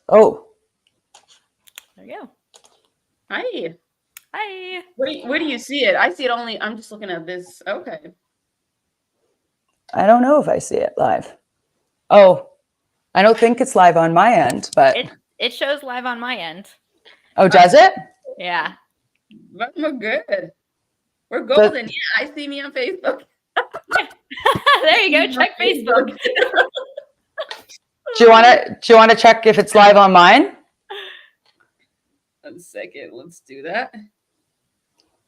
Oh, There you go. Hi. Hi. Where do you see it? I see it only. I'm just looking at this. Okay. I don't know if I see it live. Oh, I don't think it's live on my end, but It shows live on my end. oh, does it? Yeah. But we're good. We're golden. Yeah, I see me on Facebook. There you go. Check Facebook. Do you want to check if it's live on mine? 1 second. Let's do that.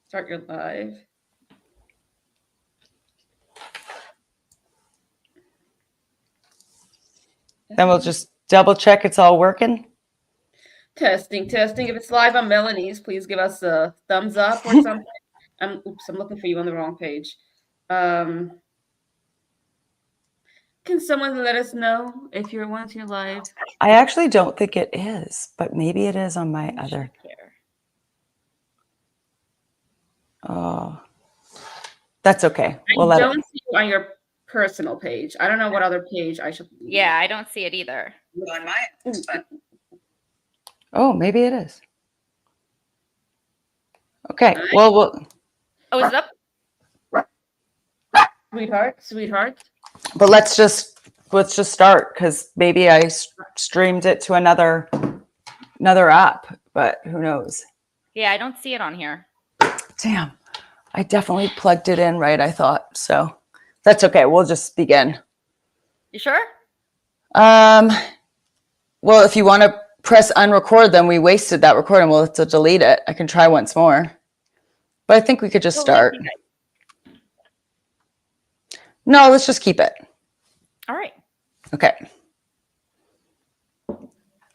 Start your live. Then we'll just double check it's all working. Testing. If it's live on Melanie's, please give us a thumbs up or something. I'm looking for you on the wrong page. Can someone let us know if you're once you're live? I actually don't think it is, but maybe it is on my other. Oh, that's okay. I don't see you on your personal page. I don't know what other page I should. Yeah, I don't see it either. On my. Oh, maybe it is. Okay. Well, we'll. Oh, is it up? Sweetheart. But let's just start, because maybe I streamed it to another app, but who knows? Yeah, I don't see it on here. Damn, I definitely plugged it in right, I thought. So that's okay. We'll just begin. You sure? Well, if you want to press unrecord, then we wasted that recording. We'll have to delete it. I can try once more. But I think we could just start. No, let's just keep it. All right. Okay.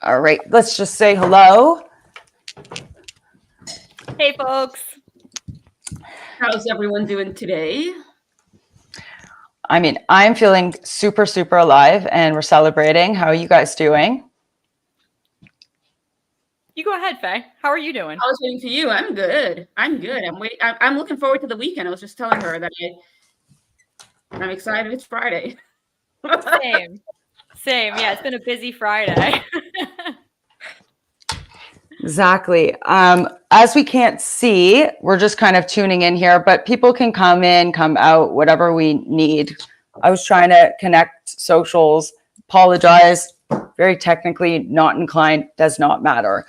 All right. Let's just say hello. Hey, folks. How's everyone doing today? I mean, I'm feeling super, super alive, and we're celebrating. How are you guys doing? You go ahead, Faye. How are you doing? I was waiting for you. I'm good. I'm looking forward to the weekend. I was just telling her that I'm excited. It's Friday. Same. Yeah, it's been a busy Friday. Exactly. As we can't see, we're just kind of tuning in here, but people can come in, come out, whatever we need. I was trying to connect socials, apologize, very technically not inclined, does not matter.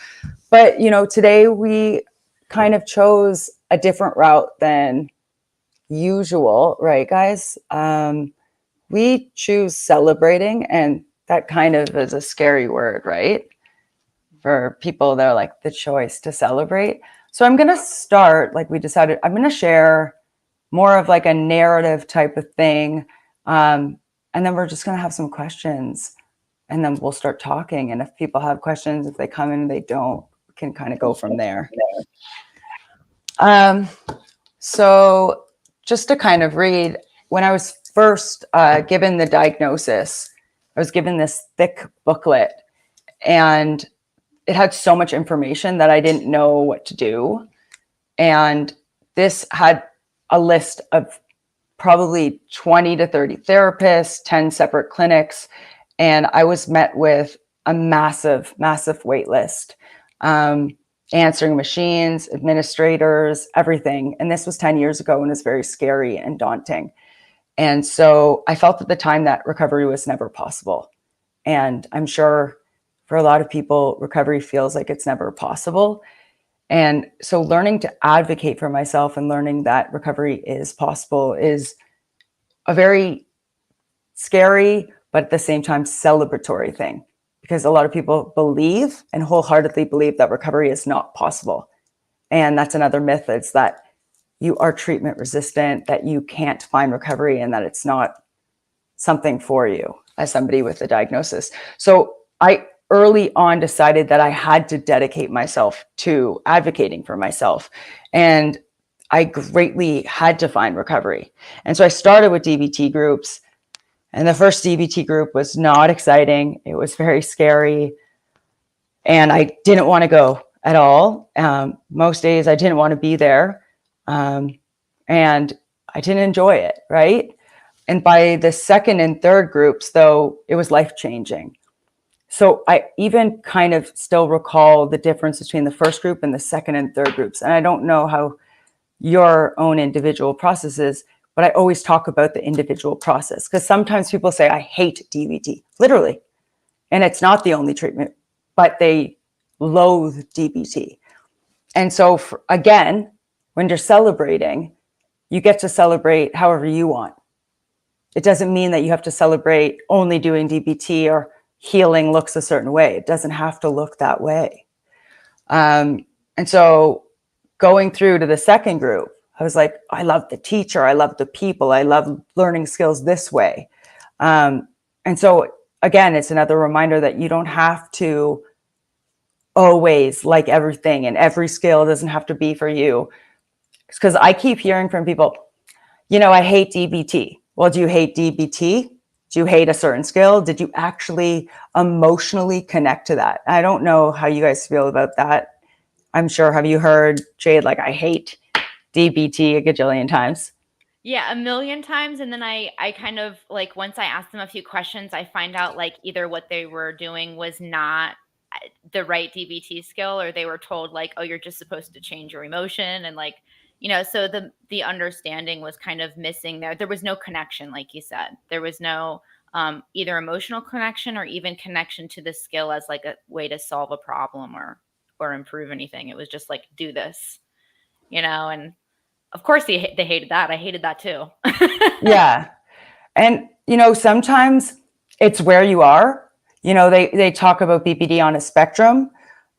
But, today we kind of chose a different route than usual, right, guys? We choose celebrating, and that kind of is a scary word, right? For people that are like the choice to celebrate. So I'm going to start, like we decided, I'm going to share more of like a narrative type of thing. And then we're just going to have some questions, and then we'll start talking. And if people have questions, if they come in and they don't, we can kind of go from there. So just to kind of read, when I was first given the diagnosis, I was given this thick booklet, and it had so much information that I didn't know what to do. And this had a list of probably 20 to 30 therapists, 10 separate clinics. And I was met with a massive, massive wait list, answering machines, administrators, everything. And this was 10 years ago, and it's very scary and daunting. And so I felt at the time that recovery was never possible. And I'm sure for a lot of people, recovery feels like it's never possible. And so learning to advocate for myself and learning that recovery is possible is a very scary, but at the same time celebratory thing, because a lot of people believe and wholeheartedly believe that recovery is not possible. And that's another myth. It's that you are treatment resistant, that you can't find recovery, and that it's not something for you as somebody with a diagnosis. So I early on decided that I had to dedicate myself to advocating for myself. And I greatly had to find recovery. And so I started with DBT groups. And the first DBT group was not exciting. It was very scary. And I didn't want to go at all. Most days I didn't want to be there. And I didn't enjoy it, right? And by the second and third groups, though, it was life-changing. So I even kind of still recall the difference between the first group and the second and third groups. And I don't know how your own individual process is, but I always talk about the individual process, because sometimes people say, I hate DBT, literally. And it's not the only treatment, but they loathe DBT. And so again, when you're celebrating, you get to celebrate however you want. It doesn't mean that you have to celebrate only doing DBT or healing looks a certain way. It doesn't have to look that way. And so going through to the second group, I was like, I love the teacher. I love the people. I love learning skills this way. And so again, it's another reminder that you don't have to always like everything, and every skill doesn't have to be for you. Because I keep hearing from people, I hate DBT. Well, do you hate DBT? Do you hate a certain skill? Did you actually emotionally connect to that? I don't know how you guys feel about that. I'm sure, have you heard, Jade, like, I hate DBT a gajillion times? Yeah, a million times. And then I kind of like, once I asked them a few questions, I find out like either what they were doing was not the right DBT skill, or they were told like, oh, you're just supposed to change your emotion. And like, so the understanding was kind of missing there. There was no connection, like you said. There was no either emotional connection or even connection to the skill as like a way to solve a problem or improve anything. It was just like, do this, and of course they hated that. I hated that too. Yeah. And, sometimes it's where you are. They talk about BPD on a spectrum.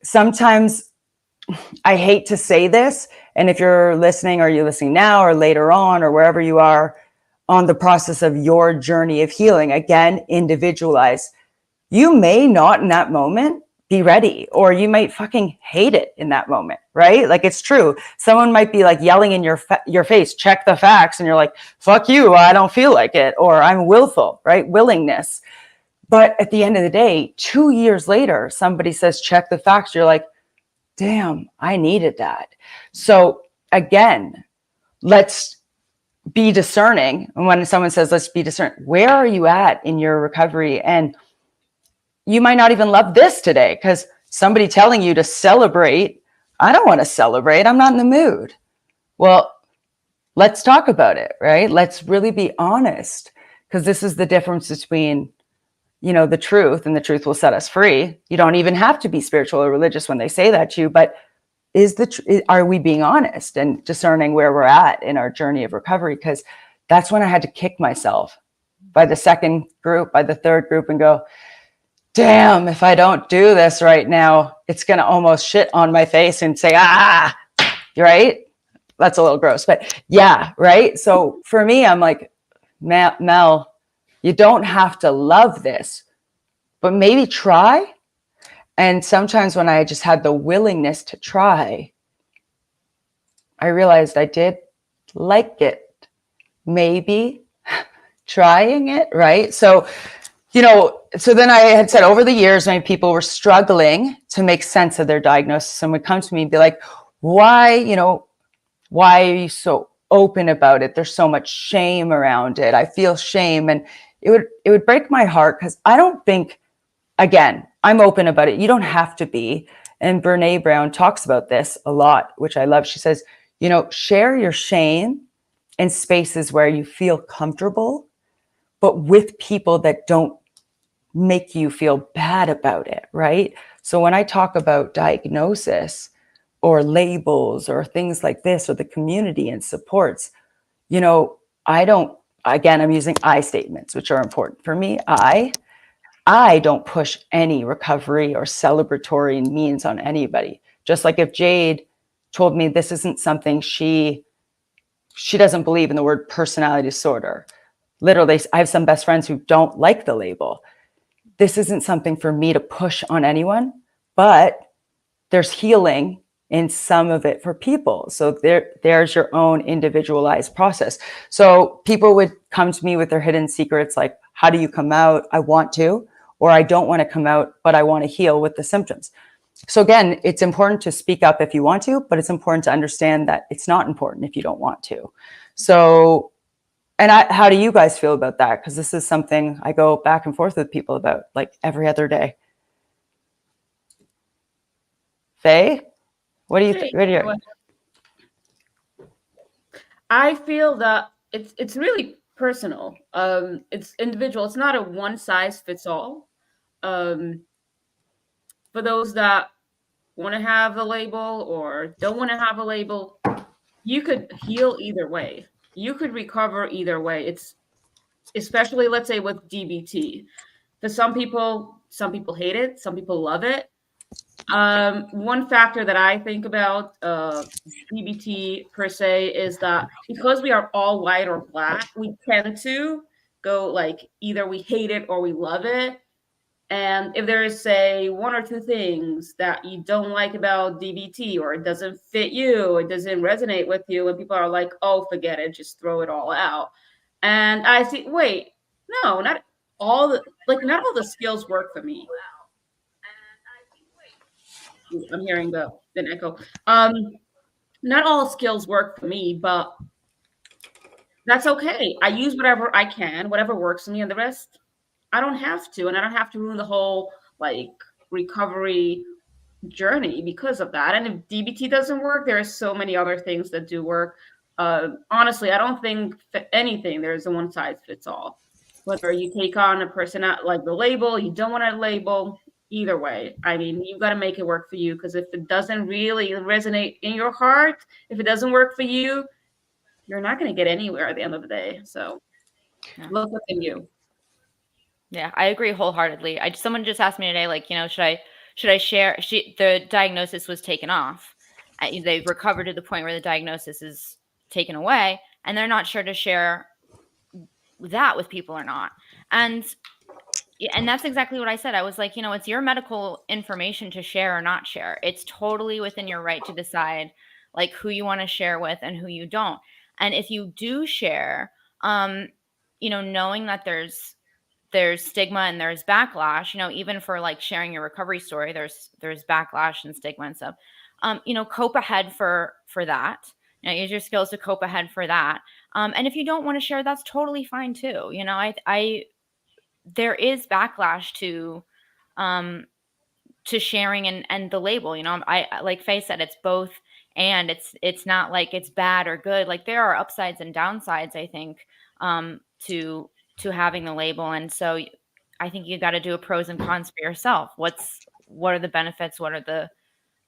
Sometimes, I hate to say this, and if you're listening, or you're listening now or later on or wherever you are on the process of your journey of healing, again, individualize. You may not in that moment be ready, or you might fucking hate it in that moment, right? Like, it's true. Someone might be like yelling in your face, check the facts, and you're like, fuck you, I don't feel like it, or I'm willful, right? Willingness. But at the end of the day, 2 years later, somebody says, check the facts. You're like, damn, I needed that. So again, let's be discerning. And when someone says, let's be discerning, where are you at in your recovery? And you might not even love this today, because somebody telling you to celebrate, I don't want to celebrate. I'm not in the mood. Well, let's talk about it, right? Let's really be honest, because this is the difference between, the truth, and the truth will set us free. You don't even have to be spiritual or religious when they say that to you, but are we being honest and discerning where we're at in our journey of recovery? Because that's when I had to kick myself by the second group, by the third group, and go, damn, if I don't do this right now, it's going to almost shit on my face and say, right? That's a little gross, but yeah, right? So for me, I'm like, Mel, you don't have to love this, but maybe try. And sometimes when I just had the willingness to try, I realized I did like it. Maybe trying it, right? So, so then I had said, over the years, many people were struggling to make sense of their diagnosis and would come to me and be like, why are you so open about it? There's so much shame around it. I feel shame. And it would break my heart, because I don't think, again, I'm open about it. You don't have to be. And Brene Brown talks about this a lot, which I love. She says, share your shame in spaces where you feel comfortable, but with people that don't make you feel bad about it, right? So when I talk about diagnosis or labels or things like this, or the community and supports, I don't, again, I'm using I statements, which are important for me. I don't push any recovery or celebratory means on anybody. Just like if Jade told me this isn't something she doesn't believe in the word personality disorder. Literally, I have some best friends who don't like the label. This isn't something for me to push on anyone, but there's healing in some of it for people. So there's your own individualized process. So people would come to me with their hidden secrets, like, how do you come out? I want to, or I don't want to come out, but I want to heal with the symptoms. So again, it's important to speak up if you want to, but it's important to understand that it's not important if you don't want to. So, and how do you guys feel about that? Because this is something I go back and forth with people about like every other day. Faye, what do you Hey, what do you? I feel that it's really personal. It's individual. It's not a one size fits all. Um, for those that want to have the label or don't want to have a label, you could heal either way. You could recover either way. It's especially, let's say, with DBT. For some people hate it, some people love it. One factor that I think about DBT per se is that because we are all white or black, we tend to go like either we hate it or we love it. And if there is, say, one or two things that you don't like about DBT, or it doesn't fit you, it doesn't resonate with you, and people are like, oh, forget it, just throw it all out. And I see, wait, no, not not all the skills work for me. I'm hearing the echo. Not all skills work for me, but that's okay. I use whatever I can, whatever works for me, and the rest I don't have to, and I don't have to ruin the whole like recovery journey because of that. And if DBT doesn't work, there are so many other things that do work. Honestly, I don't think anything there's a one size fits all. Whether you take on a person at like the label, you don't want to label, either way. I mean, you've got to make it work for you, because if it doesn't really resonate in your heart, if it doesn't work for you, you're not going to get anywhere at the end of the day. So look within you. Yeah, I agree wholeheartedly. Someone just asked me today, like, should I share? The diagnosis was taken off. They recovered to the point where the diagnosis is taken away, and they're not sure to share that with people or not. And that's exactly what I said. I was like, it's your medical information to share or not share. It's totally within your right to decide like who you want to share with and who you don't. And if you do share, knowing that there's stigma and there's backlash, even for like sharing your recovery story, there's backlash and stigma and stuff. Cope ahead for that. Use your skills to cope ahead for that. And if you don't want to share, that's totally fine too. There is backlash to sharing and the label. I like Faye said, it's both, and it's not like it's bad or good. Like there are upsides and downsides, I think, to having the label. And so I think you got to do a pros and cons for yourself. What are the benefits? What are the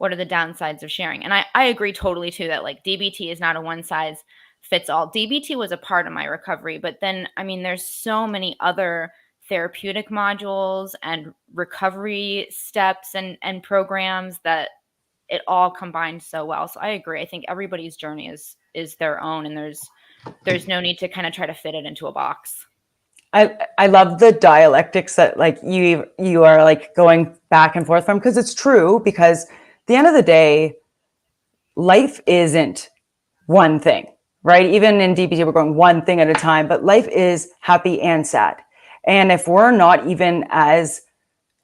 downsides of sharing? And I agree totally too that like DBT is not a one size fits all. DBT was a part of my recovery, but then, I mean, there's so many other therapeutic modules and recovery steps and programs that it all combines so well. So I agree. I think everybody's journey is their own, and there's no need to kind of try to fit it into a box. I love the dialectics that like you are like going back and forth from, because it's true. Because at the end of the day, life isn't one thing, right? Even in DBT, we're going one thing at a time, but life is happy and sad. And if we're not, even as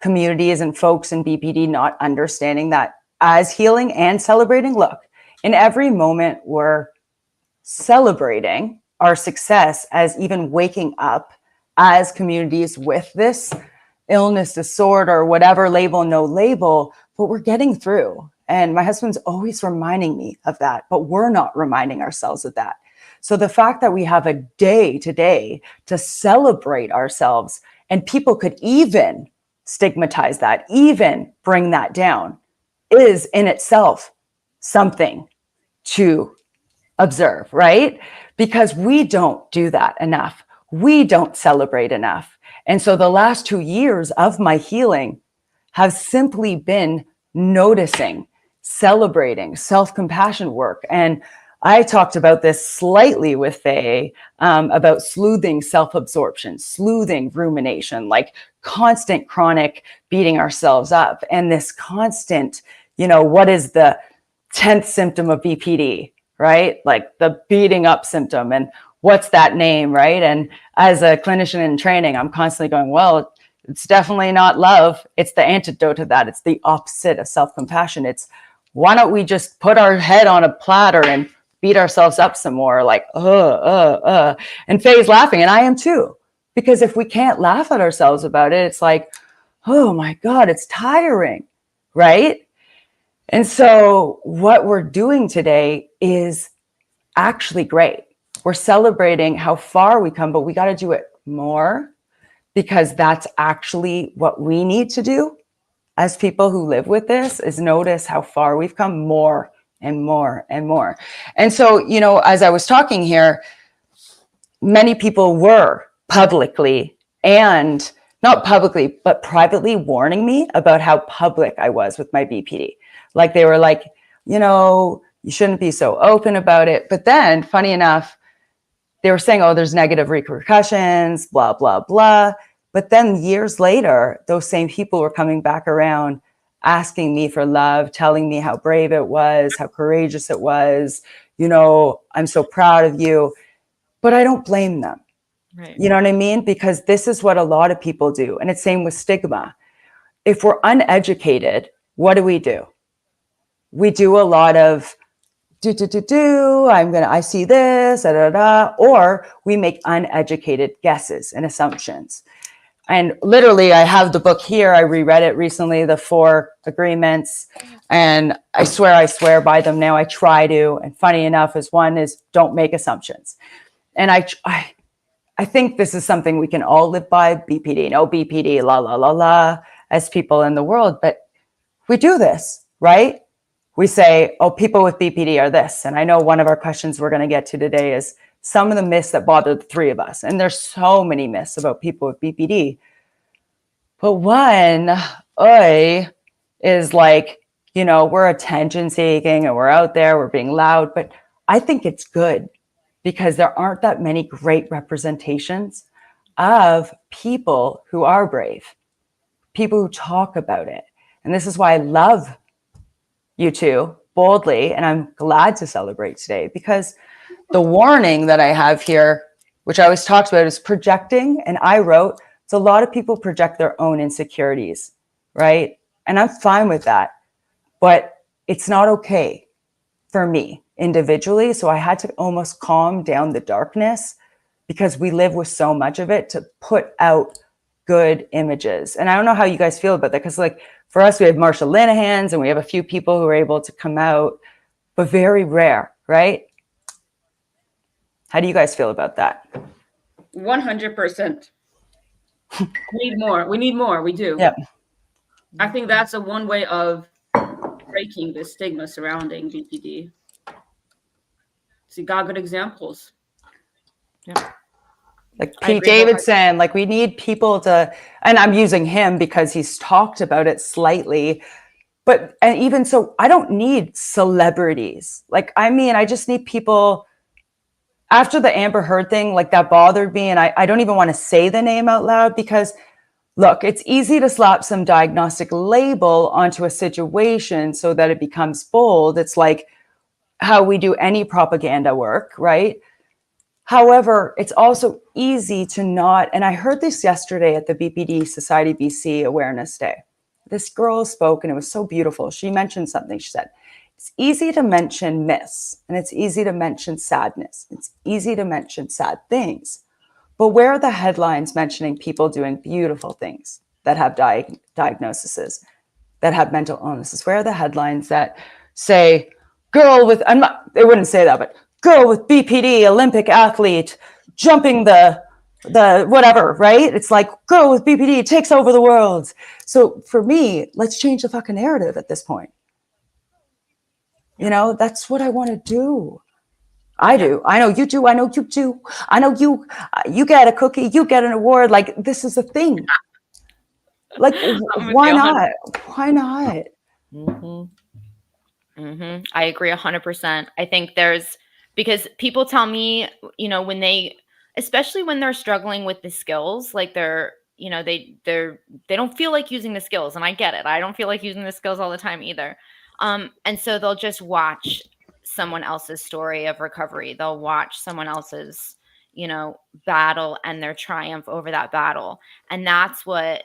communities and folks in BPD, not understanding that as healing and celebrating, look, in every moment we're celebrating our success as even waking up as communities with this illness, disorder, or whatever label, no label, but we're getting through. And my husband's always reminding me of that, but we're not reminding ourselves of that. So the fact that we have a day today to celebrate ourselves, and people could even stigmatize that, even bring that down, is in itself something to observe, right? Because we don't do that enough. We don't celebrate enough. And so the last 2 years of my healing have simply been noticing, celebrating, self-compassion work. And I talked about this slightly with Faye about sleuthing self-absorption, sleuthing rumination, like constant chronic beating ourselves up. And this constant, what is the 10th symptom of BPD, right? Like the beating up symptom. And what's that name, right? And as a clinician in training, I'm constantly going, well, it's definitely not love. It's the antidote to that. It's the opposite of self-compassion. It's, why don't we just put our head on a platter and beat ourselves up some more? Like, And Faye's laughing, and I am too. Because if we can't laugh at ourselves about it, it's like, oh my God, it's tiring, right? And so what we're doing today is actually great. We're celebrating how far we come, but we got to do it more, because that's actually what we need to do as people who live with this, is notice how far we've come, more and more and more. And so, you know, as I was talking here, many people were publicly, and not publicly, but privately, warning me about how public I was with my BPD. Like, they were like, you know, you shouldn't be so open about it. But then, funny enough, they were saying, oh, there's negative repercussions, blah, blah, blah. But then years later, those same people were coming back around, asking me for love, telling me how brave it was, how courageous it was. You know, I'm so proud of you. But I don't blame them. Right. You know what I mean? Because this is what a lot of people do. And it's same with stigma. If we're uneducated, what do? We do a lot of I see this, da, da, da, or we make uneducated guesses and assumptions. And literally, I have the book here. I reread it recently, the 4 agreements, and I swear by them now. I try to. And funny enough, is one is don't make assumptions. And I think this is something we can all live by. BPD, no BPD, la la la la, as people in the world. But we do this, right? We say, oh, people with BPD are this. And I know one of our questions we're going to get to today is some of the myths that bother the 3 of us. And there's so many myths about people with BPD. But one, is like, you know, we're attention seeking and we're out there, we're being loud. But I think it's good, because there aren't that many great representations of people who are brave, people who talk about it. And this is why I love you two boldly, and I'm glad to celebrate today, because the warning that I have here, which I always talked about, is projecting. And I wrote, it's a lot of people project their own insecurities, right? And I'm fine with that, but it's not okay for me individually. So I had to almost calm down the darkness, because we live with so much of it, to put out good images. And I don't know how you guys feel about that, because like for us, we have Marsha Linehan's and we have a few people who are able to come out, but very rare, right? How do you guys feel about that? 100%. We need more. We need more. We do. Yeah. I think that's one way of breaking the stigma surrounding BPD. So you got good examples. Yeah. Like Pete Davidson, like we need people to, and I'm using him because he's talked about it slightly, but, and even so, I don't need celebrities. Like, I mean, I just need people. After the Amber Heard thing, like that bothered me. And I don't even want to say the name out loud, because look, it's easy to slap some diagnostic label onto a situation so that it becomes bold. It's like how we do any propaganda work, right? However, it's also easy to not, and I heard this yesterday at the BPD Society BC Awareness Day. This girl spoke and it was so beautiful. She mentioned something. She said, it's easy to mention myths and it's easy to mention sadness. It's easy to mention sad things. But where are the headlines mentioning people doing beautiful things that have diagnoses, that have mental illnesses? Where are the headlines that say, girl with, they wouldn't say that, but girl with BPD, Olympic athlete, jumping the whatever, right? It's like, girl with BPD takes over the world. So for me, let's change the fucking narrative at this point. You know, that's what I want to do. I do. I know you do. I know you do. I know you get a cookie, you get an award. Like, this is a thing. Like, why not? Why not? Mm-hmm. Mm-hmm. I agree 100%. I think because people tell me, you know, when especially when they're struggling with the skills, like you know, they don't feel like using the skills. And I get it. I don't feel like using the skills all the time either. And so they'll just watch someone else's story of recovery. They'll watch someone else's, you know, battle and their triumph over that battle. And that's what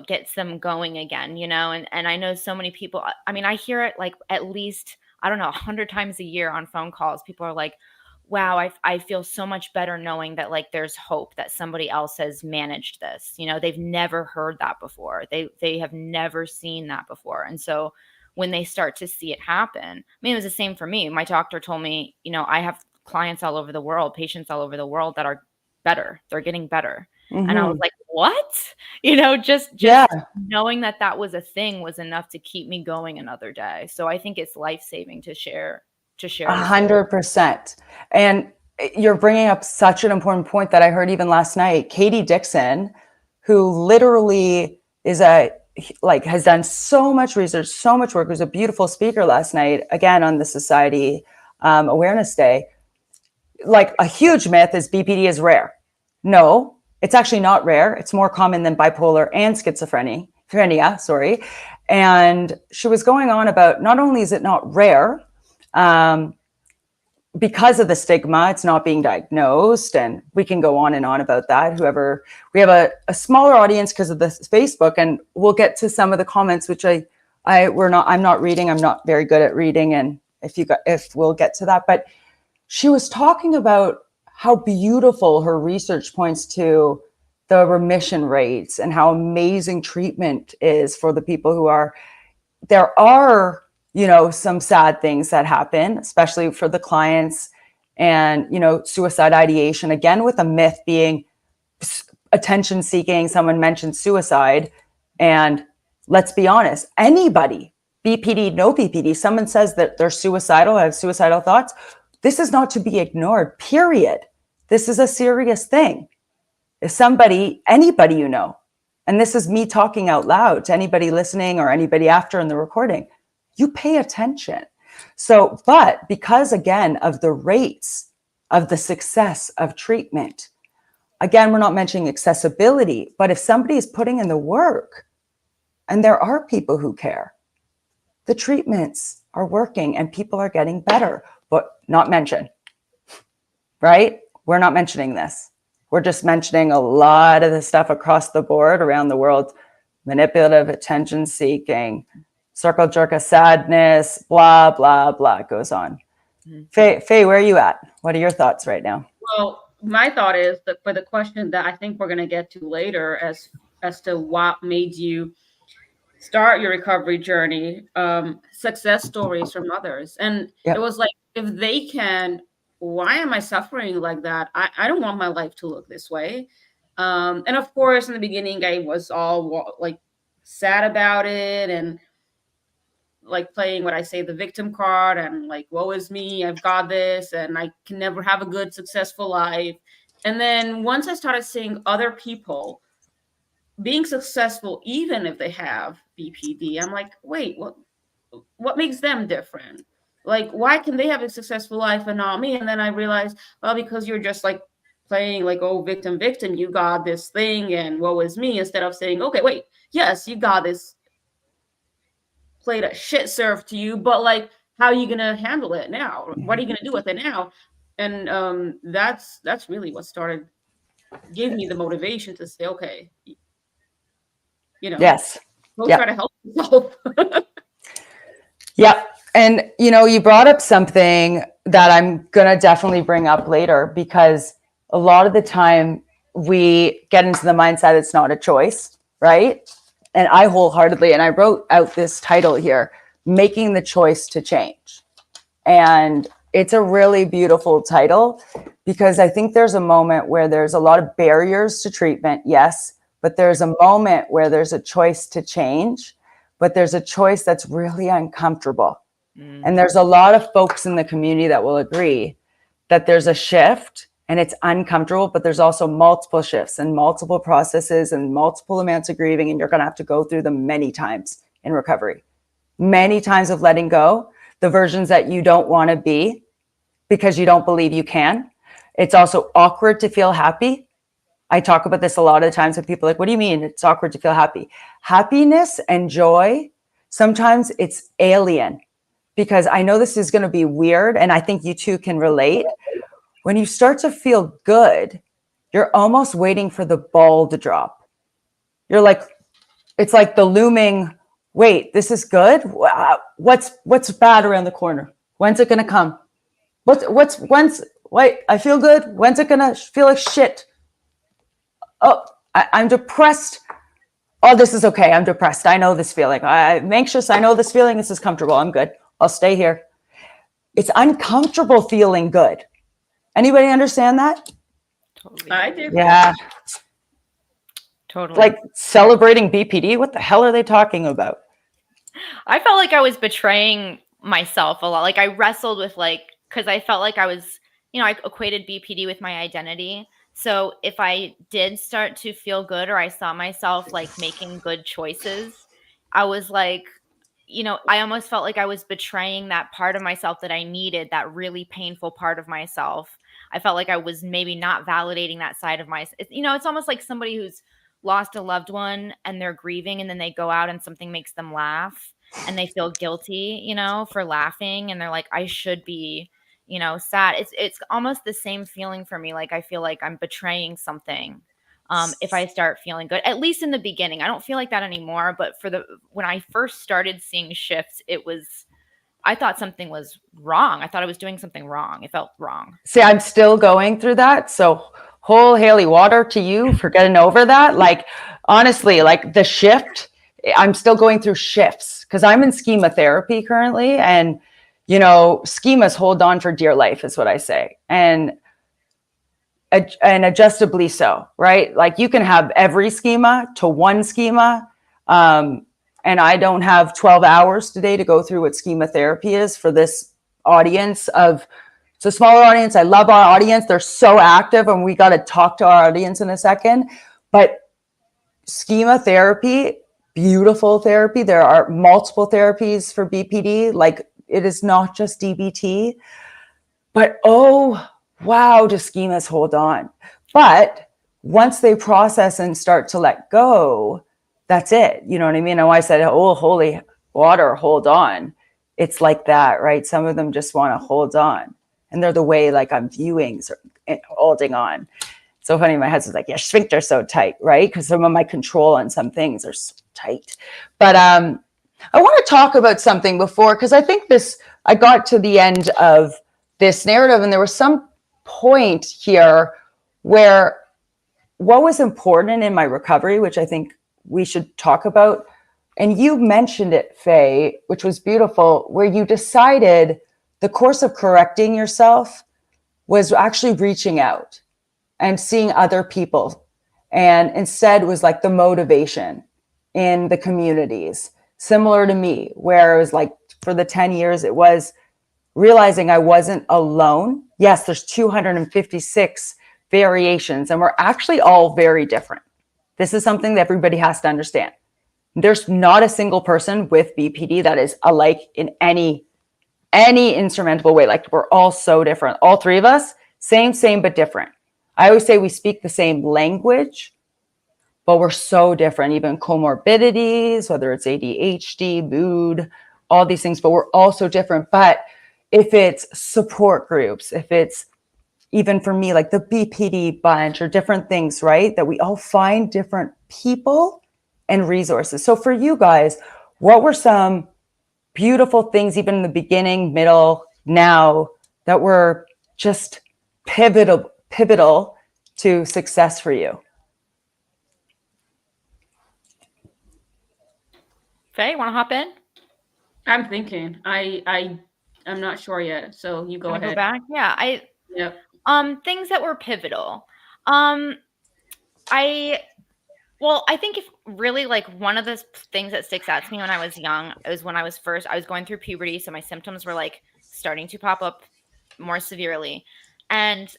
gets them going again, you know? And I know so many people, I mean, I hear it like at least, I don't know, 100 times a year on phone calls. People are like, wow, I feel so much better knowing that like there's hope that somebody else has managed this. You know, they've never heard that before. They have never seen that before. And so when they start to see it happen. I mean, it was the same for me. My doctor told me, I have clients all over the world, patients all over the world that are better. They're getting better. And I was like, what? Just Yeah. knowing that was a thing was enough to keep me going another day. So I think it's life-saving to share. 100%. And you're bringing up such an important point that I heard even last night. Katie Dixon, who literally has done so much research, so much work, was a beautiful speaker last night, again, on the Society Awareness Day. Like, a huge myth is BPD is rare. No, it's actually not rare. It's more common than bipolar and schizophrenia. And she was going on about, not only is it not rare, because of the stigma, it's not being diagnosed, and we can go on and on about that. We have a smaller audience because of the Facebook, and we'll get to some of the comments, which I'm not reading. I'm not very good at reading, and if we'll get to that. But she was talking about how beautiful her research points to the remission rates and how amazing treatment is for the people who are. There are, some sad things that happen, especially for the clients, and, suicide ideation, again, with a myth being attention seeking. Someone mentioned suicide, and let's be honest, anybody, BPD, no BPD, someone says that they're suicidal, have suicidal thoughts. This is not to be ignored, period. This is a serious thing. If anybody, and this is me talking out loud to anybody listening or anybody after in the recording, you pay attention. So, but because, again, of the rates of the success of treatment, again, we're not mentioning accessibility, but if somebody is putting in the work, and there are people who care, the treatments are working and people are getting better, but not mentioned, right? We're not mentioning this. We're just mentioning a lot of the stuff across the board around the world: manipulative, attention seeking, circle jerk of sadness, blah, blah, blah, it goes on. Faye, where are you at? What are your thoughts right now? Well, my thought is that for the question that I think we're going to get to later, as to what made you start your recovery journey, success stories from others. And Yep. It was like, if they can, why am I suffering like that? I don't want my life to look this way. And of course, in the beginning, I was all like sad about it, and like playing what I say, the victim card, and like, woe is me, I've got this, and I can never have a good, successful life. And then once I started seeing other people being successful, even if they have BPD, I'm like, wait, what makes them different? Like, why can they have a successful life and not me? And then I realized, well, because you're just like playing like, oh, victim, you got this thing, and woe is me, instead of saying, okay, wait, yes, you got this, played a shit served to you, but like, how are you gonna handle it now? What are you gonna do with it now? And that's really what gave me the motivation to say, okay, Yes. Go try to help yourself. Yeah. And, you brought up something that I'm going to definitely bring up later, because a lot of the time we get into the mindset it's not a choice, right? And I wholeheartedly, and I wrote out this title here, Making the Choice to Change. And it's a really beautiful title, because I think there's a moment where there's a lot of barriers to treatment, yes, but there's a moment where there's a choice to change, but there's a choice that's really uncomfortable. And there's a lot of folks in the community that will agree that there's a shift and it's uncomfortable, but there's also multiple shifts and multiple processes and multiple amounts of grieving. And you're going to have to go through them many times in recovery, many times of letting go the versions that you don't want to be because you don't believe you can. It's also awkward to feel happy. I talk about this a lot of the times with people like, what do you mean it's awkward to feel happy? Happiness and joy, sometimes it's alien, because I know this is going to be weird, and I think you two can relate. When you start to feel good, you're almost waiting for the ball to drop. You're like, it's like the looming, wait, this is good? What's bad around the corner? When's it going to come? Wait, I feel good. When's it going to feel like shit? Oh, I'm depressed. oh, this is okay. I'm depressed. I know this feeling. I'm anxious. I know this feeling. This is comfortable. I'm good. I'll stay here. It's uncomfortable feeling good. Anybody understand that? Totally. I do. Yeah. Totally. Like celebrating BPD. What the hell are they talking about? I felt like I was betraying myself a lot. Like I wrestled with because I felt like I was, I equated BPD with my identity. So if I did start to feel good or I saw myself like making good choices, I was like, I almost felt like I was betraying that part of myself that I needed, that really painful part of myself. I felt like I was maybe not validating that side of myself. It's almost like somebody who's lost a loved one and they're grieving and then they go out and something makes them laugh and they feel guilty, for laughing and they're like, I should be, sad. It's almost the same feeling for me. Like I feel like I'm betraying something. If I start feeling good, at least in the beginning. I don't feel like that anymore, but when I first started seeing shifts, I thought something was wrong. I thought I was doing something wrong. It felt wrong. See, I'm still going through that. So whole Haley water to you for getting over that. Like, honestly, like the shift, I'm still going through shifts because I'm in schema therapy currently. And, schemas hold on for dear life is what I say. And adjustably so, right? Like you can have every schema to one schema. And I don't have 12 hours today to go through what schema therapy is for this audience of, it's a smaller audience. I love our audience. They're so active and we got to talk to our audience in a second. But schema therapy, beautiful therapy. There are multiple therapies for BPD. Like it is not just DBT, but oh, wow, do schemas hold on. But once they process and start to let go, that's it. You know what I mean? And I said, oh, holy water, hold on. It's like that, right? Some of them just want to hold on. And they're the way like I'm viewing, holding on. So funny, my husband's like, yeah, sphincter's so tight, right? Because some of my control on some things are so tight. But I want to talk about something before, because I think I got to the end of this narrative and there was some point here where what was important in my recovery, which I think we should talk about. And you mentioned it, Faye, which was beautiful, where you decided the course of correcting yourself was actually reaching out and seeing other people. And instead was like the motivation in the communities, similar to me, where it was like for the 10 years, it was realizing I wasn't alone. Yes, there's 256 variations, and we're actually all very different. This is something that everybody has to understand. There's not a single person with BPD that is alike in any insurmountable way. Like we're all so different. All three of us, same, but different. I always say we speak the same language, but we're so different, even comorbidities, whether it's ADHD, mood, all these things, but we're all so different. But if it's support groups, if it's even for me, like the BPD bunch or different things, right? That we all find different people and resources. So for you guys, what were some beautiful things, even in the beginning, middle, now, that were just pivotal to success for you? Faye, want to hop in? I'm thinking. I'm not sure yet. So you go Wanna ahead. Go back? Yeah, Yep. things that were pivotal. I think if really like one of the things that sticks out to me when I was young is when I was going through puberty, so my symptoms were like starting to pop up more severely, and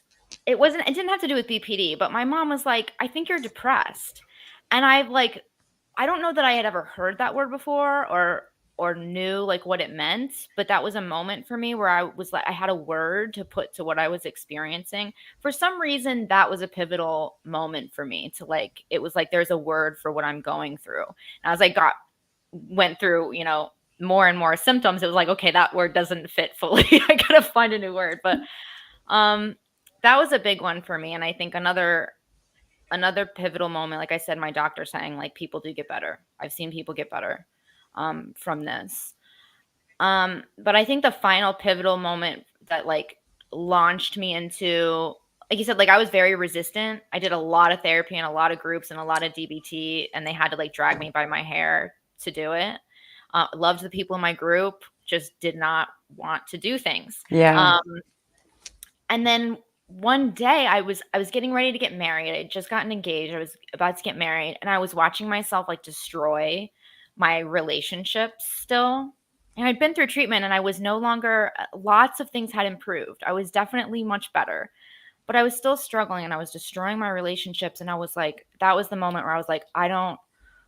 it didn't have to do with BPD, but my mom was like, I think you're depressed, and I don't know that I had ever heard that word before or knew like what it meant, but that was a moment for me where I was like I had a word to put to what I was experiencing. For some reason that was a pivotal moment for me to like it was like there's a word for what I'm going through. And as I went through, more and more symptoms, it was like, okay, that word doesn't fit fully. I gotta find a new word. But that was a big one for me. And I think another pivotal moment, like I said, my doctor saying like people do get better. I've seen people get better from this. But I think the final pivotal moment that like launched me into like you said, like I was very resistant. I did a lot of therapy and a lot of groups and a lot of DBT, and they had to like drag me by my hair to do it. Loved the people in my group, just did not want to do things. Yeah. And then one day I was getting ready to get married. I had just gotten engaged. I was about to get married, and I was watching myself like destroy my relationships still. And I'd been through treatment, and I was no longer, lots of things had improved. I was definitely much better, but I was still struggling, and I was destroying my relationships. And I was like, that was the moment where I was like, I don't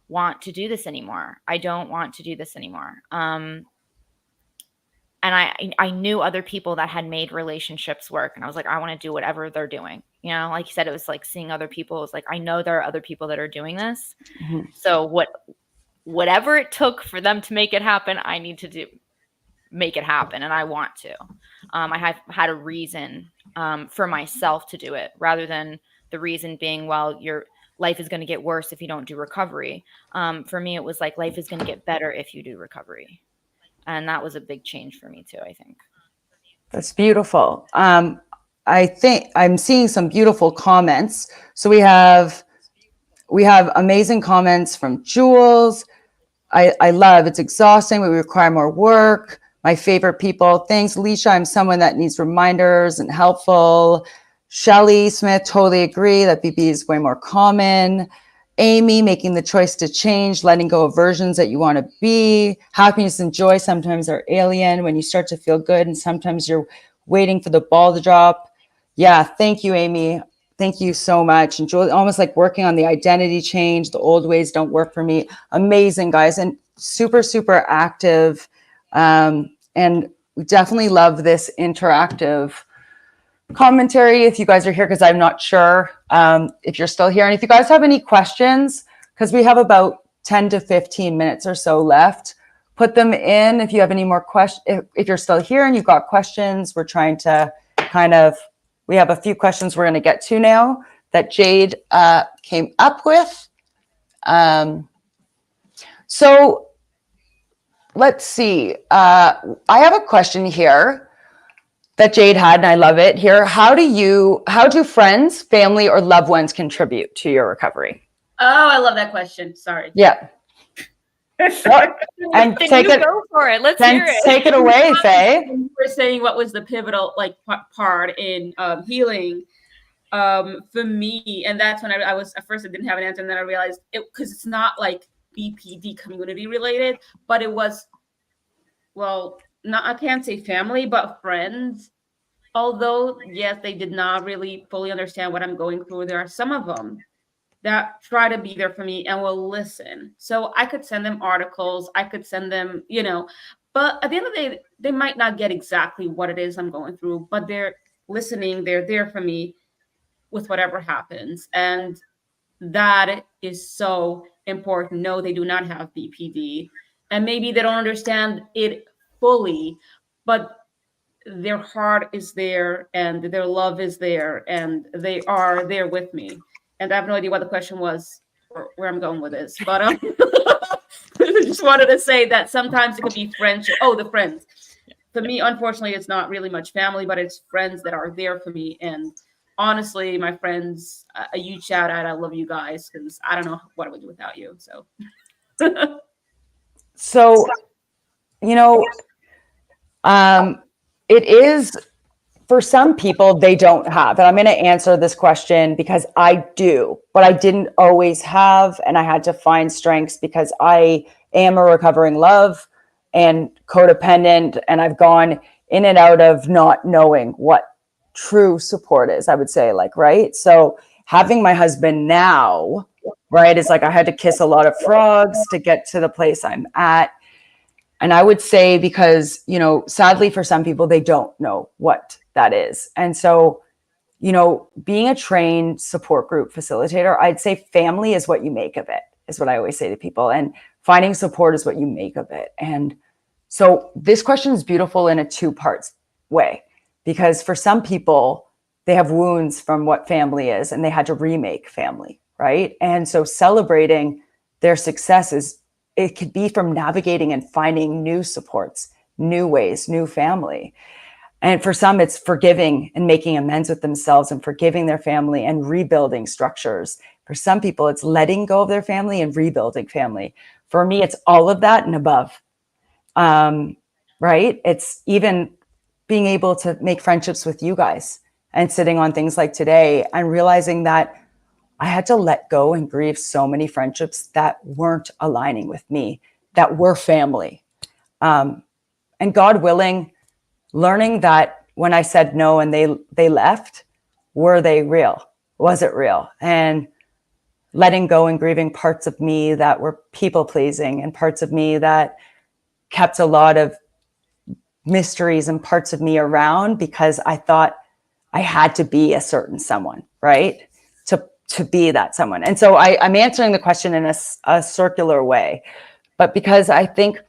want to do this anymore. I don't want to do this anymore. And I knew other people that had made relationships work, and I was like, I want to do whatever they're doing. You know, like you said, it was like seeing other people. It was like, I know there are other people that are doing this. Mm-hmm. So whatever it took for them to make it happen, I need to make it happen. And I want to. I have had a reason for myself to do it, rather than the reason being, well, your life is going to get worse if you don't do recovery. For me, it was like, life is going to get better if you do recovery. And that was a big change for me too, I think. That's beautiful. I think I'm seeing some beautiful comments. So we have amazing comments from Jules. I love, it's exhausting. We require more work. My favorite people. Thanks, Alicia. I'm someone that needs reminders and helpful. Shelly Smith, totally agree that BPD is way more common. Amy, making the choice to change, letting go of versions that you want to be. Happiness and joy sometimes are alien when you start to feel good, and sometimes you're waiting for the ball to drop. Yeah, thank you, Amy. Thank you so much. And Julie, almost like working on the identity change. The old ways don't work for me. Amazing, guys, and super, super active. And we definitely love this interactive commentary if you guys are here, because I'm not sure if you're still here. And if you guys have any questions, because we have about 10 to 15 minutes or so left, put them in if you have any more questions. If you're still here and you've got questions, we're trying to we have a few questions we're going to get to now that Jade came up with. So let's see. I have a question here that Jade had, and I love it here. How do friends, family, or loved ones contribute to your recovery? Oh, I love that question. Sorry. Yeah. And go for it. Let's hear it. Take it away, Faye. You were saying what was the pivotal part in healing for me, and that's when I was at first I didn't have an answer, and then I realized because it's not like BPD community related, but it was, well, not, I can't say family, but friends. Although, yes, they did not really fully understand what I'm going through, there are some of them that try to be there for me and will listen. So I could send them articles, I could send them, but at the end of the day, they might not get exactly what it is I'm going through, but they're listening, they're there for me with whatever happens. And that is so important. No, they do not have BPD, and maybe they don't understand it fully, but their heart is there and their love is there and they are there with me. And I have no idea what the question was or where I'm going with this, but I just wanted to say that sometimes it can be friendship. Oh, the friends. For me, unfortunately, it's not really much family, but it's friends that are there for me. And honestly, my friends, a huge shout out. I love you guys, because I don't know what I would do without you. So, it is, for some people, they don't have. And I'm going to answer this question because I do, but I didn't always have. And I had to find strengths because I am a recovering love and codependent. And I've gone in and out of not knowing what true support is, I would say, right? So having my husband now, right, is like I had to kiss a lot of frogs to get to the place I'm at. And I would say, because, sadly for some people, they don't know what that is. And so, being a trained support group facilitator, I'd say family is what you make of it, is what I always say to people. And finding support is what you make of it. And so this question is beautiful in a two-part way, because for some people, they have wounds from what family is and they had to remake family, right? And so celebrating their successes, it could be from navigating and finding new supports, new ways, new family. And for some, it's forgiving and making amends with themselves and forgiving their family and rebuilding structures. For some people, it's letting go of their family and rebuilding family. For me, it's all of that and above. Right? It's even being able to make friendships with you guys and sitting on things like today and realizing that I had to let go and grieve so many friendships that weren't aligning with me, that were family. And God willing, learning that when I said no and they left, were they real? Was it real? And letting go and grieving parts of me that were people pleasing and parts of me that kept a lot of mysteries and parts of me around because I thought I had to be a certain someone, right? To be that someone. And so I'm answering the question in a circular way, but because I think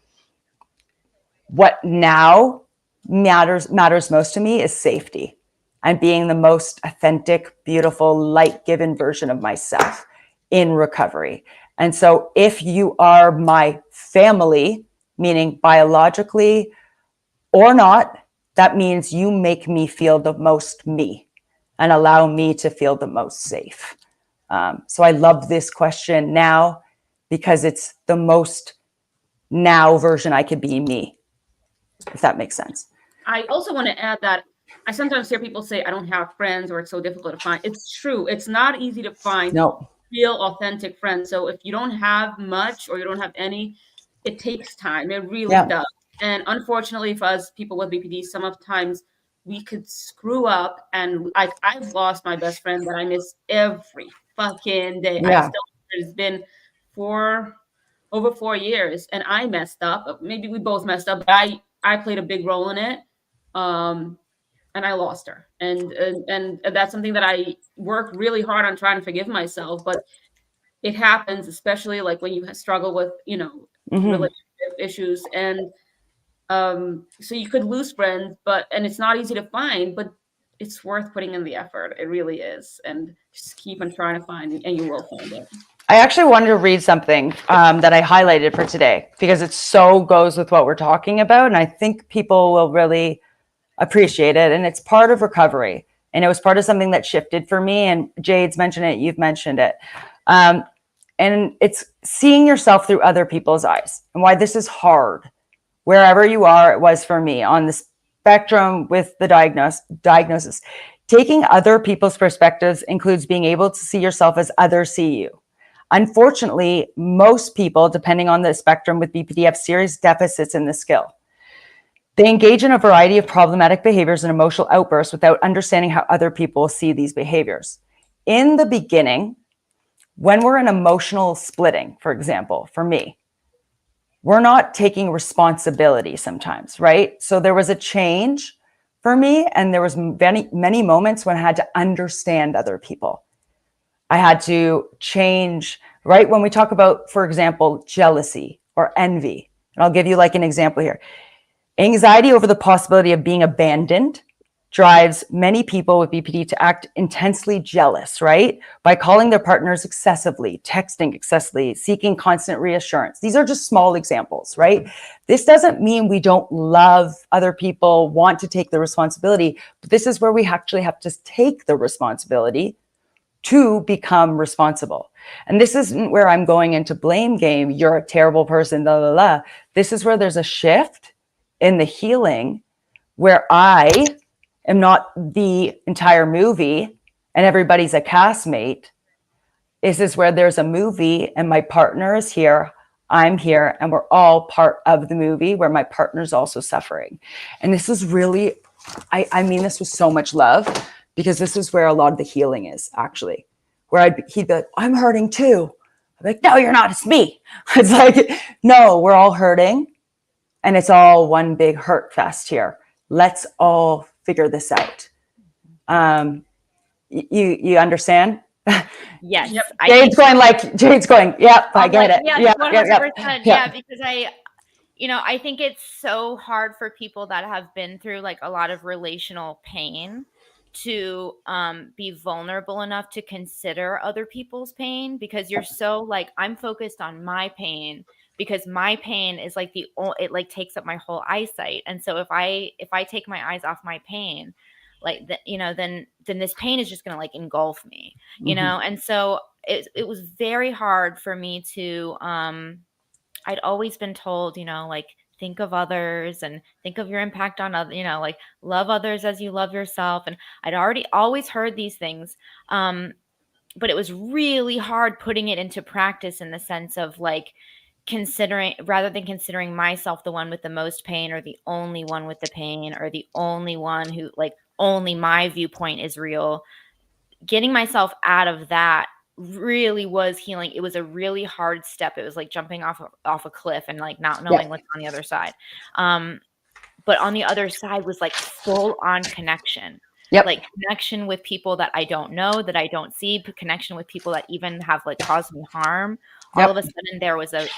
what now matters most to me is safety and being the most authentic, beautiful, light-given version of myself in recovery. And so if you are my family, meaning biologically or not, that means you make me feel the most me and allow me to feel the most safe. So I love this question now because it's the most now version I could be me, if that makes sense. I also want to add that I sometimes hear people say, I don't have friends or it's so difficult to find. It's true. It's not easy to find real, authentic friends. So if you don't have much or you don't have any, it takes time. It really does. And unfortunately for us people with BPD, sometimes we could screw up. And I've lost my best friend that I miss every fucking day. It's been over 4 years and I messed up. Maybe we both messed up, but I played a big role in it. And I lost her. And that's something that I work really hard on trying to forgive myself, but it happens, especially like when you struggle with, relationship issues. And so you could lose friends, and it's not easy to find, but it's worth putting in the effort. It really is. And just keep on trying to find it, and you will find it. I actually wanted to read something that I highlighted for today because it so goes with what we're talking about. And I think people will really appreciate it. And it's part of recovery. And it was part of something that shifted for me. And Jade's mentioned it. You've mentioned it. And it's seeing yourself through other people's eyes and why this is hard. Wherever you are, it was for me on the spectrum with the diagnosis. Taking other people's perspectives includes being able to see yourself as others see you. Unfortunately, most people, depending on the spectrum with BPD, have serious deficits in this skill. They engage in a variety of problematic behaviors and emotional outbursts without understanding how other people see these behaviors. In the beginning, when we're in emotional splitting, for example, for me, we're not taking responsibility sometimes, right? So there was a change for me, and there was many moments when I had to understand other people. I had to change, right? When we talk about, for example, jealousy or envy, and I'll give you like an example here. Anxiety over the possibility of being abandoned drives many people with BPD to act intensely jealous, right? By calling their partners excessively, texting excessively, seeking constant reassurance. These are just small examples, right? This doesn't mean we don't love other people, want to take the responsibility, but this is where we actually have to take the responsibility to become responsible. And this isn't where I'm going into blame game. You're a terrible person, blah, blah, blah. This is where there's a shift in the healing where I am not the entire movie and everybody's a castmate. This is where there's a movie and my partner is here, I'm here, and we're all part of the movie where my partner's also suffering. And this is really, I mean this with so much love, because this is where a lot of the healing is actually, where he'd be like, I'm hurting too. I'm like, no, you're not, it's me. It's like, no, we're all hurting. And it's all one big hurt fest here. Let's all figure this out. You understand? Yes. Yep. Jade's going, yep, I get it. Yeah, 100%. Yeah, because I think it's so hard for people that have been through like a lot of relational pain to be vulnerable enough to consider other people's pain, because you're so like, I'm focused on my pain because my pain is like it like takes up my whole eyesight. And so if I take my eyes off my pain, like then this pain is just going to like engulf me, And so it was very hard for me to, I'd always been told, like, think of others and think of your impact on others, like love others as you love yourself. And I'd always heard these things. But it was really hard putting it into practice in the sense of like rather than considering myself the one with the most pain or the only one with the pain or the only one who like only my viewpoint is real, getting myself out of that really was healing. It was a really hard step. It was like jumping off a cliff and like not knowing what's on the other side. But on the other side was like full on connection. Yep. Like connection with people that I don't know, that I don't see, connection with people that even have like caused me harm. All of a sudden there was a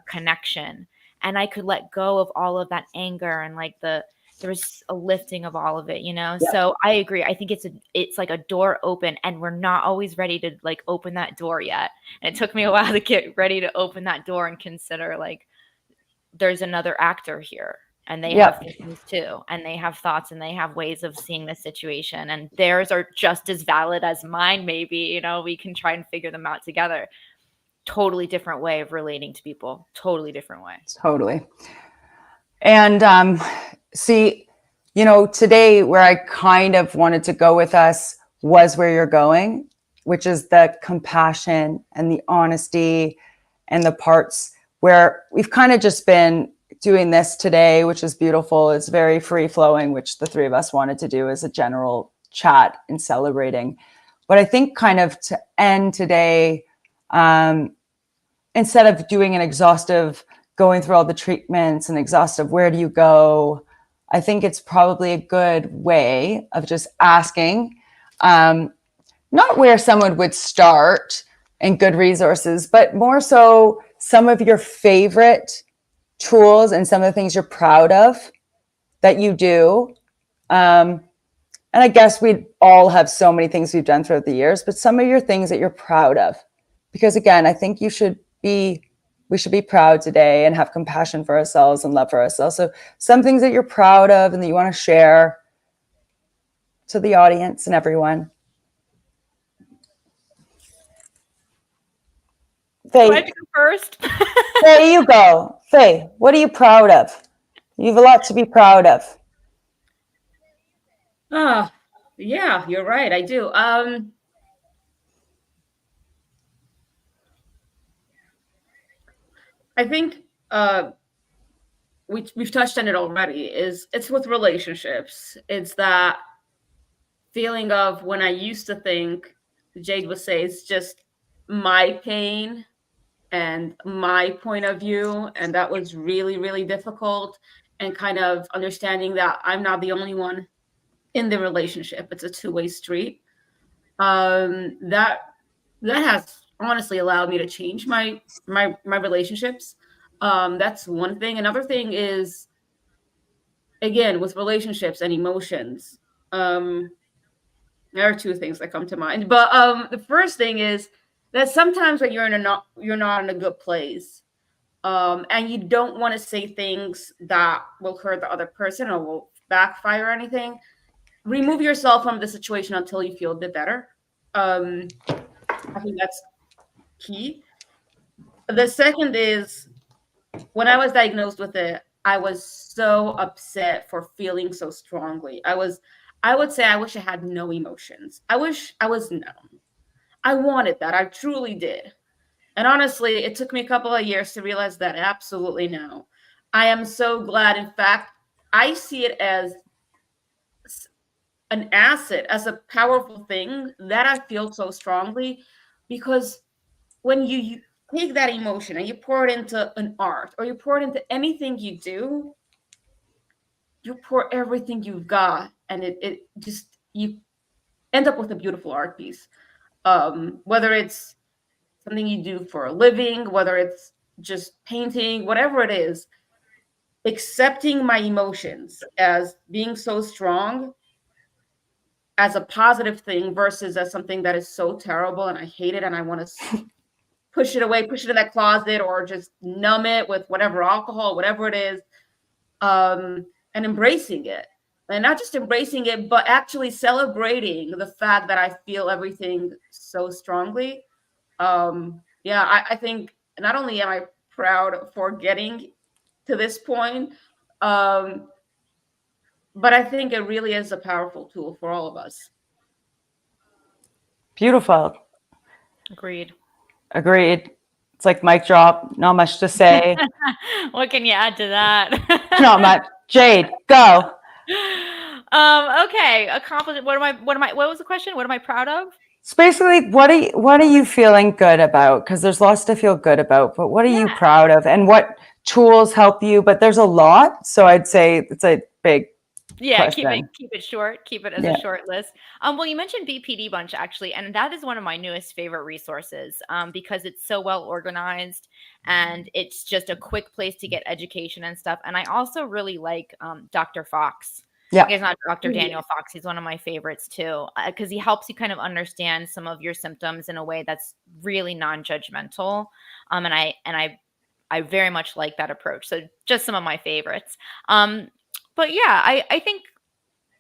connection, and I could let go of all of that anger, and like there was a lifting of all of it, Yep. So I agree. I think it's like a door open, and we're not always ready to like open that door yet. And it took me a while to get ready to open that door and consider like there's another actor here. And they have things too, and they have thoughts, and they have ways of seeing the situation, and theirs are just as valid as mine. Maybe, we can try and figure them out together. Totally different way of relating to people. Totally different way. Totally. And see, today where I kind of wanted to go with us was where you're going, which is the compassion and the honesty and the parts where we've kind of just been doing this today, which is beautiful. It's very free flowing, which the three of us wanted to do as a general chat and celebrating. But I think kind of to end today, instead of doing an exhaustive going through all the treatments and exhaustive, where do you go? I think it's probably a good way of just asking, not where someone would start and good resources, but more so some of your favorite tools and some of the things you're proud of that you do. And I guess we all have so many things we've done throughout the years, but some of your things that you're proud of, because again, I think we should be proud today and have compassion for ourselves and love for ourselves. So some things that you're proud of and that you want to share to the audience and everyone. Faye, do I have to go first? Faye, you go. Faye, what are you proud of? You have a lot to be proud of. Yeah, you're right. I do. I think we've touched on it already. It's with relationships. It's that feeling of when I used to think, Jade would say, it's just my pain and my point of view, and that was really, really difficult. And kind of understanding that I'm not the only one in the relationship. It's a two-way street. That has honestly allowed me to change my relationships. That's one thing. Another thing is, again, with relationships and emotions. There are two things that come to mind. But the first thing is that sometimes when you're not in a good place, and you don't want to say things that will hurt the other person or will backfire or anything, remove yourself from the situation until you feel a bit better. I think that's key. The second is, when I was diagnosed with it, I was so upset for feeling so strongly. I would say I wish I had no emotions. I wish I was numb. I wanted that. I truly did. And honestly, it took me a couple of years to realize that absolutely no. I am so glad. In fact, I see it as an asset, as a powerful thing that I feel so strongly, because when you take that emotion and you pour it into an art, or you pour it into anything you do, you pour everything you've got, and it just, you end up with a beautiful art piece. Whether it's something you do for a living, whether it's just painting, whatever it is, accepting my emotions as being so strong as a positive thing versus as something that is so terrible and I hate it and I want to push it away, push it in that closet, or just numb it with whatever alcohol, whatever it is, and embracing it. And not just embracing it, but actually celebrating the fact that I feel everything so strongly. I think not only am I proud for getting to this point, but I think it really is a powerful tool for all of us. Beautiful. Agreed. It's like mic drop. Not much to say. What can you add to that? Not much. Jade, go. Okay. Accomplishment. What was the question? What am I proud of? It's basically, what are you feeling good about? Because there's lots to feel good about, but what are you proud of, and what tools help you? But there's a lot, so I'd say it's a big question. Keep it short. Keep it as a short list. Well, you mentioned BPD Bunch actually, and that is one of my newest favorite resources because it's so well organized and it's just a quick place to get education and stuff. And I also really like Dr. Fox. Yeah, he's not Dr. Daniel Fox. He's one of my favorites too, because he helps you kind of understand some of your symptoms in a way that's really non-judgmental. And I very much like that approach. So just some of my favorites. But yeah, I think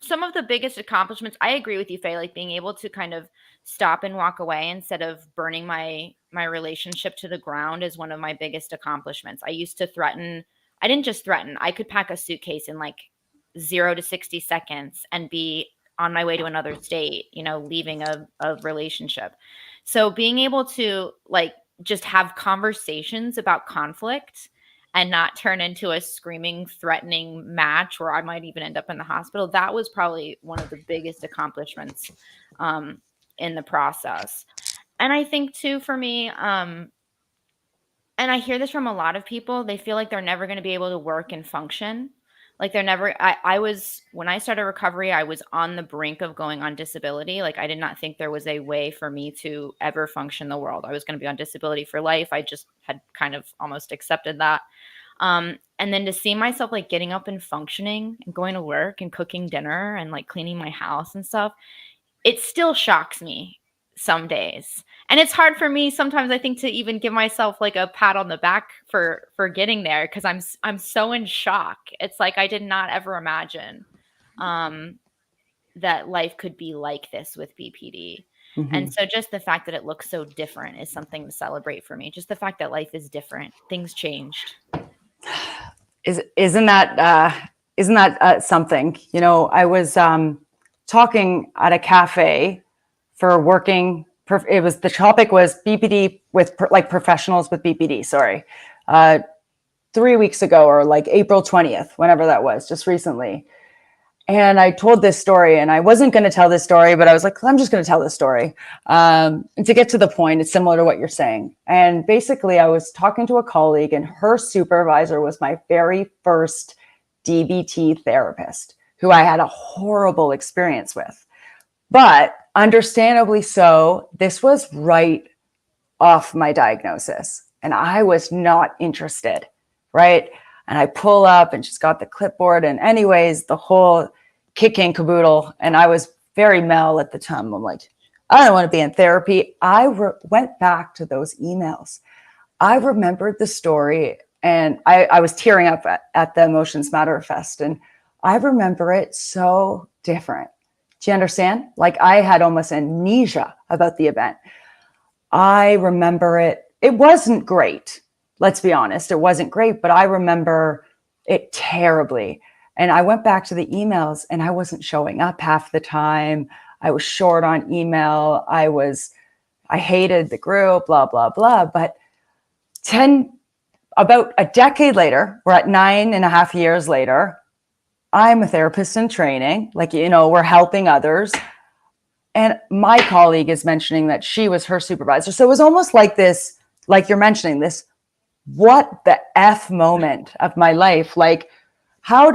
some of the biggest accomplishments, I agree with you, Faye, like being able to kind of stop and walk away instead of burning my relationship to the ground is one of my biggest accomplishments. I used to threaten. I didn't just threaten. I could pack a suitcase in like 0 to 60 seconds and be on my way to another state, leaving a relationship. So being able to like just have conversations about conflict and not turn into a screaming, threatening match where I might even end up in the hospital, that was probably one of the biggest accomplishments in the process. And I think too, for me, and I hear this from a lot of people, they feel like they're never going to be able to work and function. Like they're never, when I started recovery, I was on the brink of going on disability. Like I did not think there was a way for me to ever function in the world. I was going to be on disability for life. I just had kind of almost accepted that. And then to see myself like getting up and functioning and going to work and cooking dinner and like cleaning my house and stuff, it still shocks me some days. And it's hard for me sometimes, I think, to even give myself like a pat on the back for getting there, because I'm so in shock. It's like I did not ever imagine that life could be like this with BPD. Mm-hmm. And so just the fact that it looks so different is something to celebrate for me. Just the fact that life is different. Things changed. Isn't that something? I was talking at a cafe for working. The topic was BPD with like professionals with BPD. Sorry, 3 weeks ago, or like April 20th, whenever that was, just recently. And I told this story, and I wasn't going to tell this story, but I was like, I'm just going to tell this story. And to get to the point, it's similar to what you're saying. And basically, I was talking to a colleague, and her supervisor was my very first DBT therapist, who I had a horrible experience with. But understandably so, this was right off my diagnosis, and I was not interested, right? And I pull up, and she's got the clipboard, and anyways, the whole kit and caboodle. And I was very Mel at the time. I'm like, I don't want to be in therapy. I went back to those emails. I remembered the story, and I was tearing up at the Emotions Matter Fest, and I remember it so different. Do you understand? Like I had almost amnesia about the event. I remember it. It wasn't great. Let's be honest. It wasn't great, but I remember it terribly. And I went back to the emails, and I wasn't showing up half the time. I was short on email. I hated the group, blah, blah, blah. But about a decade later, we're at 9.5 years later, I'm a therapist in training. Like, we're helping others. And my colleague is mentioning that she was her supervisor. So it was almost like this, like you're mentioning this, what the F moment of my life. Like, how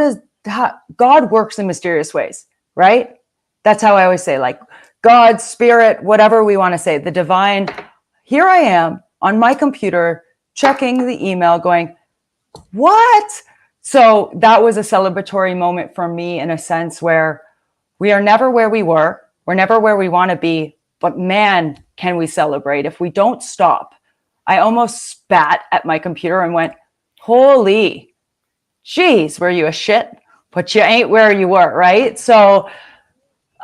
God works in mysterious ways, right? That's how I always say, like, God, spirit, whatever we want to say, the divine. Here I am on my computer, checking the email, going, what? So that was a celebratory moment for me, in a sense where we are never where we were. We're never where we want to be. But man, can we celebrate if we don't stop. I almost spat at my computer and went, holy geez, were you a shit? But you ain't where you were, right? So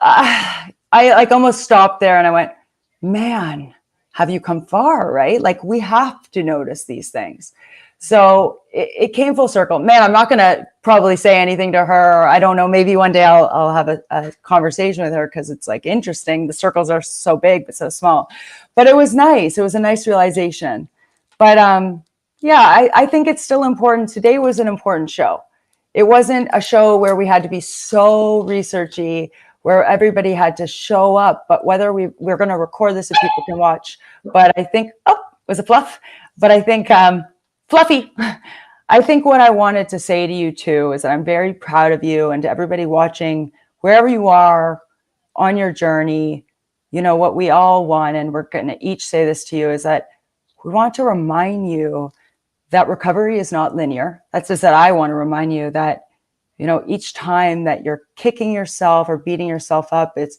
I like almost stopped there and I went, man, have you come far, right? Like we have to notice these things. So it came full circle. Man, I'm not going to probably say anything to her. I don't know. Maybe one day I'll have a conversation with her because it's like interesting. The circles are so big, but so small. But it was nice. It was a nice realization. But yeah, I think it's still important. Today was an important show. It wasn't a show where we had to be so researchy, where everybody had to show up, but whether we're going to record this so people can watch. But I think, oh, it was a fluff. But I think, Fluffy, I think what I wanted to say to you too is that I'm very proud of you, and to everybody watching, wherever you are on your journey, you know, what we all want, and we're going to each say this to you, is that we want to remind you that recovery is not linear. That's just that I want to remind you that, you know, each time that you're kicking yourself or beating yourself up, it's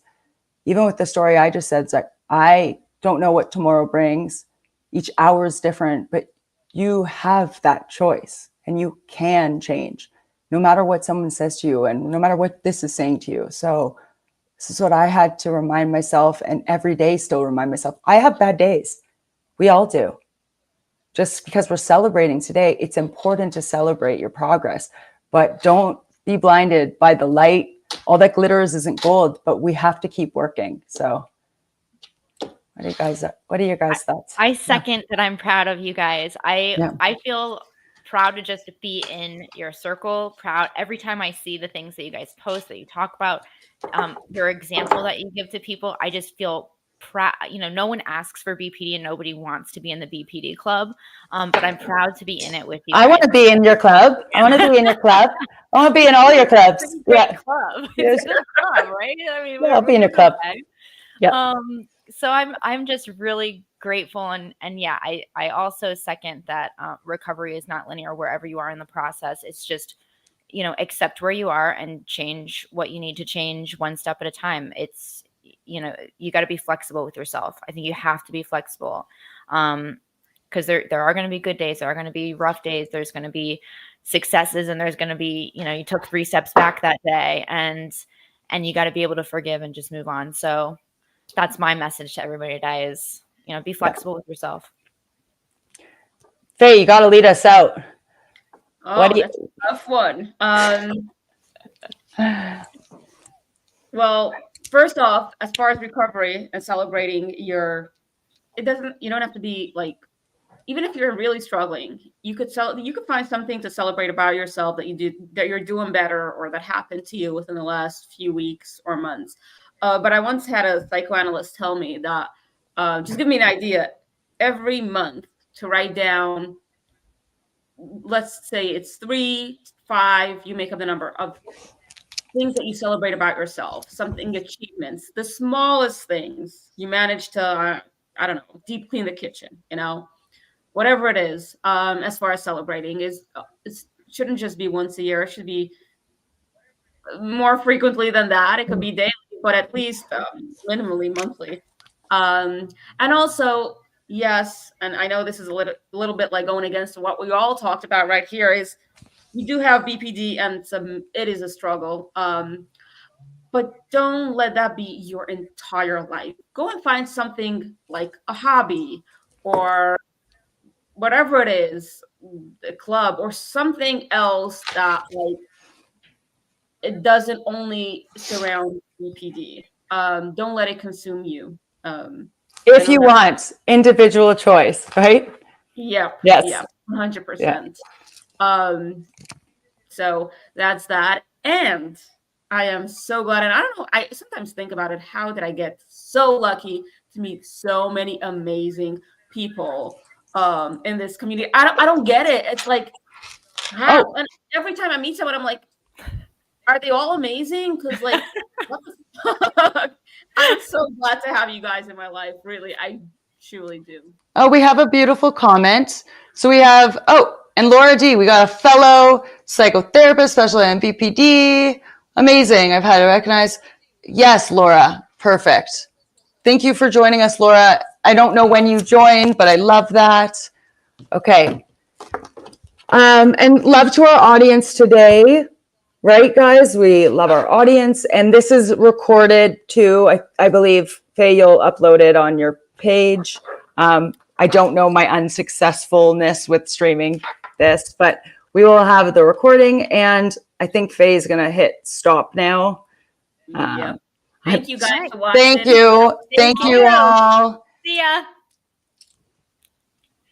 even with the story I just said, it's like, I don't know what tomorrow brings. Each hour is different, but you have that choice and you can change no matter what someone says to you and no matter what this is saying to you. So this is what I had to remind myself, and every day still remind myself. I have bad days. We all do. Just because we're celebrating today, it's important to celebrate your progress, but don't be blinded by the light. All that glitters isn't gold, but we have to keep working. So what are your guys' thoughts? I second that. I'm proud of you guys. I feel proud to just be in your circle, proud every time I see the things that you guys post, that you talk about, your example that you give to people. I just feel proud. You know, no one asks for BPD and nobody wants to be in the BPD club. But I'm proud to be in it with you. I want to be in your club. I want to be in your club. I want to be in all your clubs. Yeah. Club. It's a club, right? I mean, I'll be in your club. Yeah. So I'm just really grateful, and yeah, I also second that recovery is not linear wherever you are in the process. It's just, you know, accept where you are and change what you need to change one step at a time. It's, you know, you got to be flexible with yourself. I think you have to be flexible, because there are going to be good days, there are going to be rough days, there's going to be successes, and there's going to be, you know, you took 3 steps back that day, and you got to be able to forgive and just move on. So that's my message to everybody today is, you know, be flexible with yourself. Faye, you got to lead us out. Oh, that's a tough one. Well, first off, as far as recovery and celebrating you don't have to be like, even if you're really struggling, you could find something to celebrate about yourself that you're doing better, or that happened to you within the last few weeks or months. But I once had a psychoanalyst tell me that, just give me an idea, every month to write down, let's say it's 3, 5, you make up the number of things that you celebrate about yourself, something, achievements, the smallest things. You managed to, I don't know, deep clean the kitchen, you know, whatever it is. As far as celebrating it shouldn't just be once a year. It should be more frequently than that. It could be daily, but at least minimally monthly. And also, yes, and I know this is a little bit like going against what we all talked about right here, is you do have BPD, and it is a struggle. But don't let that be your entire life. Go and find something like a hobby or whatever it is, a club or something else that, like, it doesn't only surround BPD. Don't let it consume you. If you want individual choice, right? Yeah. Yes. Yeah. 100%. Yeah. So that's that. And I am so glad. And I don't know, I sometimes think about it. How did I get so lucky to meet so many amazing people in this community? I don't get it. It's like, how? Oh. And every time I meet someone, I'm like, are they all amazing? Because, like, what the fuck? I'm so glad to have you guys in my life. Really, I truly do. Oh, we have a beautiful comment. So we have, and Laura D, we got a fellow psychotherapist, special in BPD. Amazing. I've had to recognize. Yes, Laura. Perfect. Thank you for joining us, Laura. I don't know when you joined, but I love that. Okay. And love to our audience today, right, guys? We love our audience. And this is recorded too. I believe, Faye, you'll upload it on your page. I don't know my unsuccessfulness with streaming this, but we will have the recording. And I think Faye is going to hit stop now. Yeah. Thank you guys for watching. Thank you. Thank you all.